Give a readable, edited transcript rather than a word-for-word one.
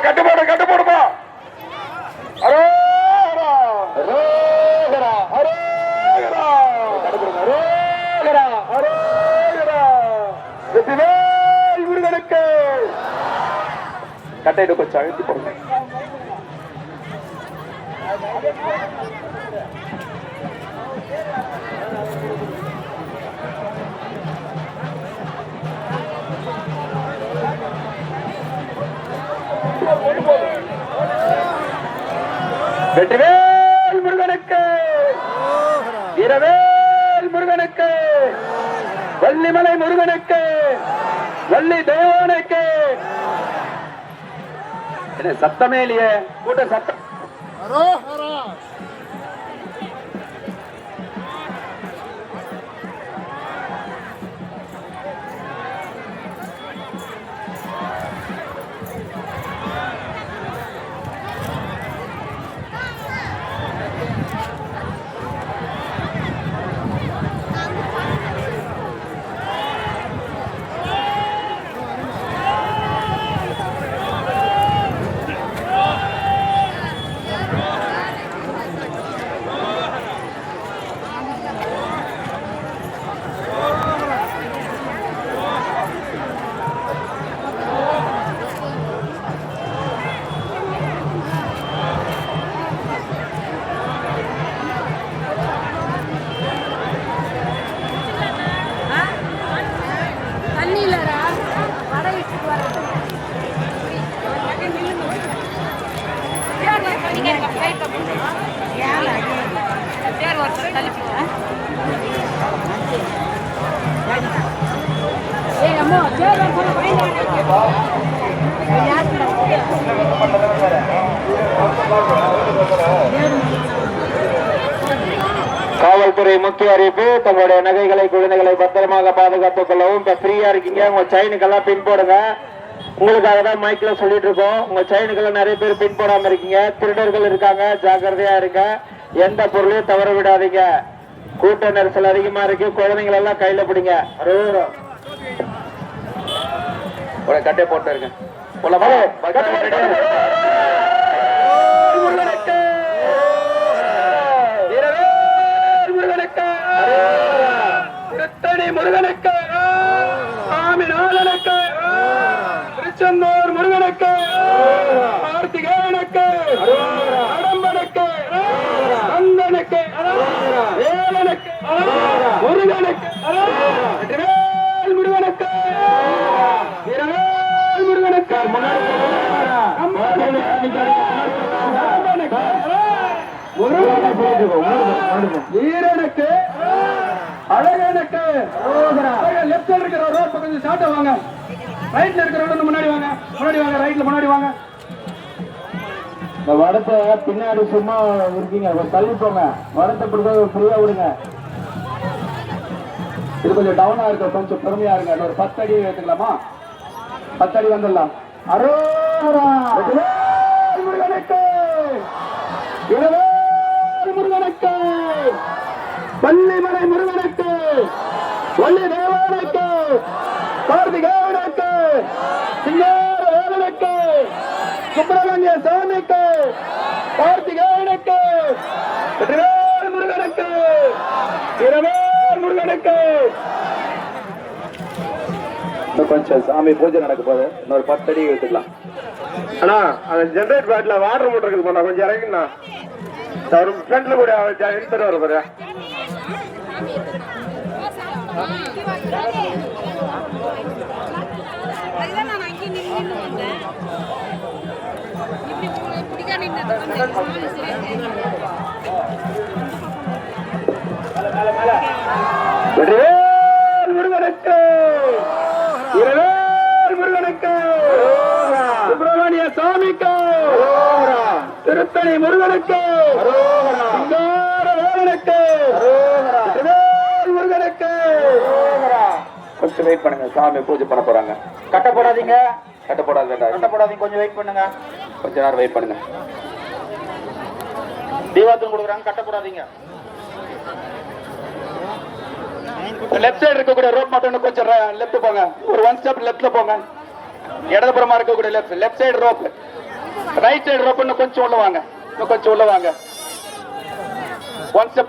கட்டு போடுப்பா. அரோகரா அரோகரா அரோகரா அரோகரா அரோகரா. வெற்றிவேல் முருகனுக்கு. கட்டையில கொஞ்சம் அழுத்தி போடுங்க. வெற்றிவேல் முருகனுக்கு. வீரவேல் முருகனுக்கு. வள்ளிமலை முருகனுக்கு. வள்ளி தேவனுக்கு. என்ன சத்தமே இல்லையே? கூட்ட சத்தம். காவல்துறை முக்கிய அறிவிப்பு. தங்களுடைய நகைகளை குழந்தைகளை பத்திரமாக பாதுகாத்துக் கொள்ளவும். இப்ப ஃப்ரீயா இருக்கீங்க, உங்க செயினுக்கெல்லாம் பின் போடுங்க. உங்களுக்காக தான் மைக்ல சொல்லிட்டு இருக்கோம். உங்க செயினுக்கெல்லாம் நிறைய பேர் பின் போடாம இருக்கீங்க. திருடர்கள் இருக்காங்க, ஜாக்கிரதையா இருங்க. எந்த பொருளையும் தவற விடாதீங்க. கூட்ட நெரிசல் அதிகமா இருக்கு. குழந்தைகள் எல்லாம் கையில பிடிங்க. கட்டை போட்டு இருங்க. திருத்தணி முருகனுக்கு. சாமிநாதனுக்கு. திருச்செந்தூர் முருகனுக்கு. கார்த்திகேயனுக்கு. கடம்பனுக்கு. கந்தனுக்கு. வேலனுக்கு. முருகனுக்கு. வெற்றிவேல் முருகனுக்கு. வீரவேல் முருகனுக்கு. வீரனுக்கு. அழகனுக்கு. லெப்ட்ல இருக்கிற ரோட் பக்கம் ஷார்ட்டா வாங்க. ரைட்ல இருக்கிற ரோட் முன்னாடி வாங்க. முன்னாடி வாங்க. ரைட்ல முன்னாடி வாங்க. இந்த வடத்தை பின்னாடி சும்மா இருக்கீங்க, தள்ளி போங்க. வடத்தை பிடிச்ச ஃப்ரீயா விடுங்க. இது கொஞ்சம் டவுனா இருக்கு, கொஞ்சம் பொறுமையா இருங்க. ஒரு 10 அடி எடுத்துக்கலாமா? 10 அடி வந்துடலாம். அரோகரா முருகனுக்கு. முருகனுக்கு. வள்ளிமலை முருகனுக்கு. வள்ளி தேவனுக்கு. கார்த்திகேயனுக்கு. சிங்கார வேலனுக்கு. சுப்பிரமணிய சாமிக்கு. கார்த்திகேயனுக்கு. வெற்றிவேல் முருகனுக்கு. வீரவேல் முருகனுக்கு. கொஞ்சம் சாமி பூஜை நடக்க போகுது. இன்னொரு 10 அடி எடுத்துக்கலாம். ஆனா அந்த ஜெனரேட் பேட்ல வாட்டர் மோட்டர் இருக்குது போனா கொஞ்சம் இறங்கினா அவர் ஃப்ரெண்ட்ல கூட எடுத்துட்டு வர போற. முருகனுக்கு. முருகனுக்கு. சுப்பிரமணிய சாமிக்கு. திருத்தணி முருகனுக்கு. வேலனுக்கு. முருகனுக்கு. கொஞ்சம் வெயிட் பண்ணுங்க, சாமி பூஜை பண்ண போறாங்க. கட்ட போடாதீங்க. கட்ட போடாதீங்க, கொஞ்சம் வெயிட் பண்ணுங்க. கொஞ்ச நேரம் வெயிட் பண்ணுங்க. தீபாவளி கொடுக்குறாங்க, கட்ட போடாதீங்க. லெஃப்ட் சைடு இருக்கக்கூடிய ரோட் மட்டும் கொஞ்சம் லெஃப்ட் போங்க. ஒரு 1 ஸ்டெப் லெஃப்ட்ல போங்க. இடதுபுறமா இருக்கக்கூடிய left side rope, right side rope இன்னும் கொஞ்சம் உள்ள வாங்க, இன்னும் கொஞ்சம் உள்ள வாங்க. One step